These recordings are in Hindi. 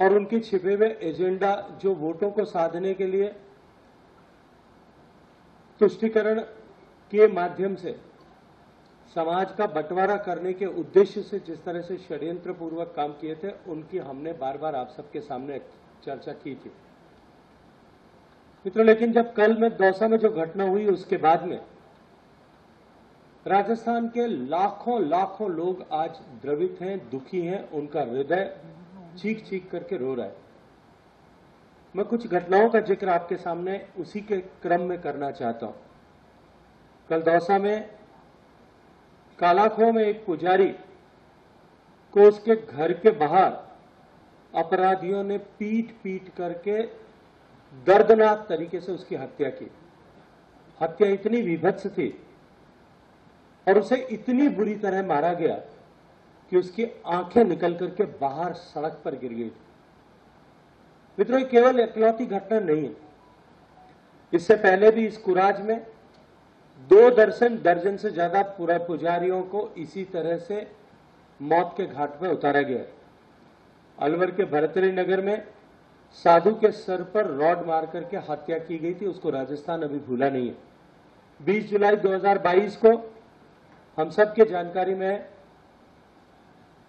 और उनके छिपे हुए एजेंडा जो वोटों को साधने के लिए तुष्टीकरण के माध्यम से समाज का बंटवारा करने के उद्देश्य से जिस तरह से षड्यंत्र पूर्वक काम किए थे, उनकी हमने बार बार आप सबके सामने चर्चा की थी मित्रों। लेकिन जब कल में दौसा में जो घटना हुई उसके बाद में राजस्थान के लाखों लाखों लोग आज द्रवित हैं, दुखी हैं, उनका हृदय चीख चीख करके रो रहा है। मैं कुछ घटनाओं का जिक्र आपके सामने उसी के क्रम में करना चाहता हूं। कल दौसा में कालाखो में एक पुजारी को उसके घर के बाहर अपराधियों ने पीट पीट करके दर्दनाक तरीके से उसकी हत्या की। हत्या इतनी विभत्स थी और उसे इतनी बुरी तरह मारा गया कि उसकी आंखें निकल करके बाहर सड़क पर गिर गई। मित्रों, केवल इकलौती घटना नहीं है। इससे पहले भी इस कुराज में 2 दर्जन से ज्यादा पुजारियों को इसी तरह से मौत के घाट पर उतारा गया। अलवर के भरतरी नगर में साधु के सर पर रॉड मार करके हत्या की गई थी, उसको राजस्थान अभी भूला नहीं है। 20 जुलाई 2022 को हम सबके जानकारी में है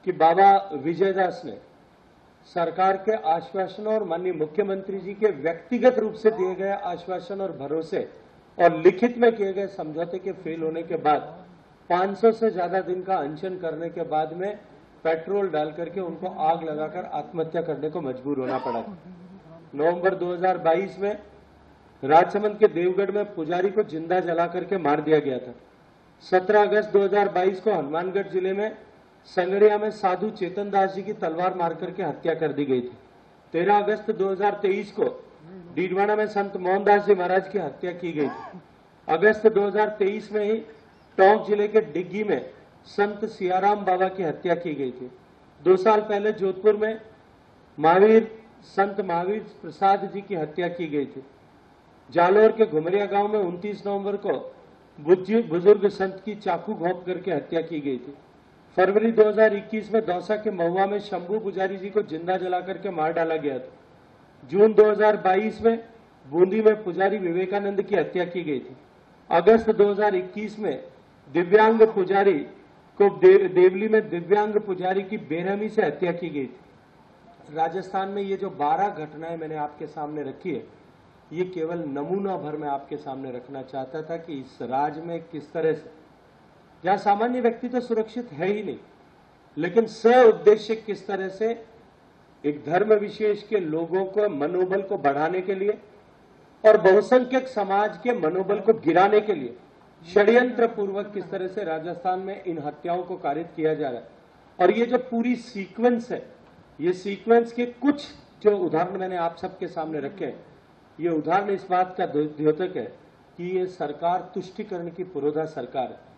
कि बाबा विजयदास ने सरकार के आश्वासनों और माननीय मुख्यमंत्री जी के व्यक्तिगत रूप से दिए गए आश्वासन और भरोसे और लिखित में किए गए समझौते के फेल होने के बाद 500 से ज्यादा दिन का अनशन करने के बाद में पेट्रोल डाल करके उनको आग लगाकर आत्महत्या करने को मजबूर होना पड़ा। नवंबर 2022 में राजसमंद के देवगढ़ में पुजारी को जिंदा जला करके मार दिया गया था। 17 अगस्त 2022 को हनुमानगढ़ जिले में संगड़िया में साधु चेतन दास जी की तलवार मार करके हत्या कर दी गई थी। 13 अगस्त 2023 को डीडवाना में संत मोहनदास जी महाराज की हत्या की गई थी। अगस्त 2023 में ही टोंक जिले के डिग्गी में संत सियाराम बाबा की हत्या की गई थी। 2 साल पहले जोधपुर में संत महावीर प्रसाद जी की हत्या की गई थी। जालोर के घुमरिया गांव में 29 नवंबर को बुजुर्ग संत की चाकू घोंप करके हत्या की गई थी। फरवरी 2021 में दौसा के महुआ में शंभू पुजारी जी को जिंदा जला करके मार डाला गया था। जून 2022 में बूंदी में पुजारी विवेकानंद की हत्या की गई थी। अगस्त 2021 में दिव्यांग पुजारी को देवली में दिव्यांग पुजारी की बेरहमी से हत्या की गई थी। राजस्थान में ये जो 12 घटनाएं मैंने आपके सामने रखी है, ये केवल नमूना भर मैं आपके सामने रखना चाहता था कि इस राज्य में किस तरह से, जहां सामान्य व्यक्ति तो सुरक्षित है ही नहीं, लेकिन उद्देश्य किस तरह से एक धर्म विशेष के लोगों को मनोबल को बढ़ाने के लिए और बहुसंख्यक समाज के मनोबल को गिराने के लिए षड्यंत्र पूर्वक किस तरह से राजस्थान में इन हत्याओं को कारित किया जा रहा है। और ये जो पूरी सीक्वेंस है, ये सीक्वेंस के कुछ जो उदाहरण मैंने आप सबके सामने रखे हैं, ये उदाहरण इस बात का द्योतक है कि ये सरकार तुष्टीकरण की पुरोधा सरकार है।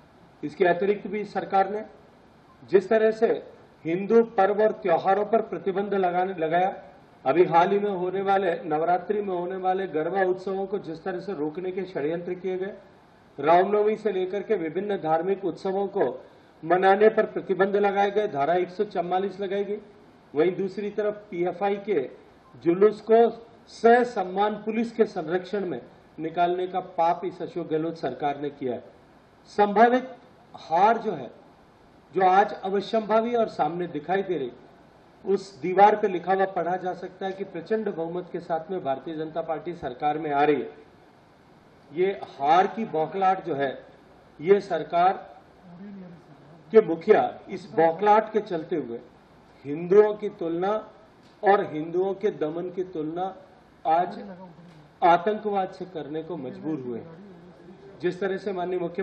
इसके अतिरिक्त भी सरकार ने जिस तरह से हिंदू पर्व और त्योहारों पर प्रतिबंध लगाया, अभी हाल ही में होने वाले नवरात्रि में होने वाले गरबा उत्सवों को जिस तरह से रोकने के षड्यंत्र किए गए, रामनवमी से लेकर के विभिन्न धार्मिक उत्सवों को मनाने पर प्रतिबंध लगाए गए, धारा 144 लगाई गई। वहीं दूसरी तरफ पीएफआई के जुलूस को ससम्मान पुलिस के संरक्षण में निकालने का पाप इस अशोक गहलोत सरकार ने किया है। संभावित हार जो है, जो आज अवश्यंभावी और सामने दिखाई दे रही, उस दीवार पे लिखा हुआ पढ़ा जा सकता है कि प्रचंड बहुमत के साथ में भारतीय जनता पार्टी सरकार में आ रही है। ये हार की बौखलाहट जो है, ये सरकार के मुखिया इस बौखलाहट के चलते हुए हिंदुओं की तुलना और हिंदुओं के दमन की तुलना आज आतंकवाद से करने को मजबूर हुए। जिस तरह से माननीय मुख्यमंत्री